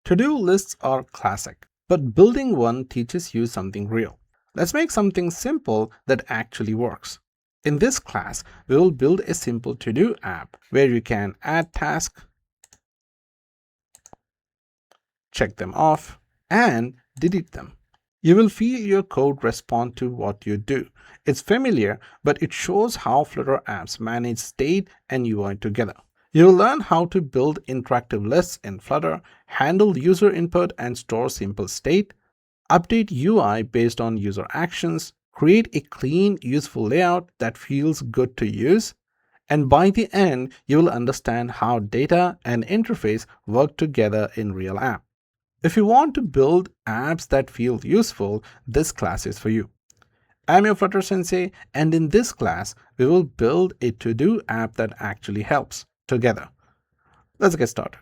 To-do lists are classic, but building one teaches you something real. Let's make something simple that actually works. In this class, we will build a simple to-do app where you can add tasks, check them off, and delete them. You will feel your code respond to what you do. It's familiar, but it shows how Flutter apps manage state and UI together. You will learn how to build interactive lists in Flutter, handle user input and store simple state, update UI based on user actions, create a clean, useful layout that feels good to use, and by the end, you will understand how data and interface work together in real app. If you want to build apps that feel useful, this class is for you. I'm your Flutter Sensei, and in this class, we will build a to-do app that actually helps together. Let's get started.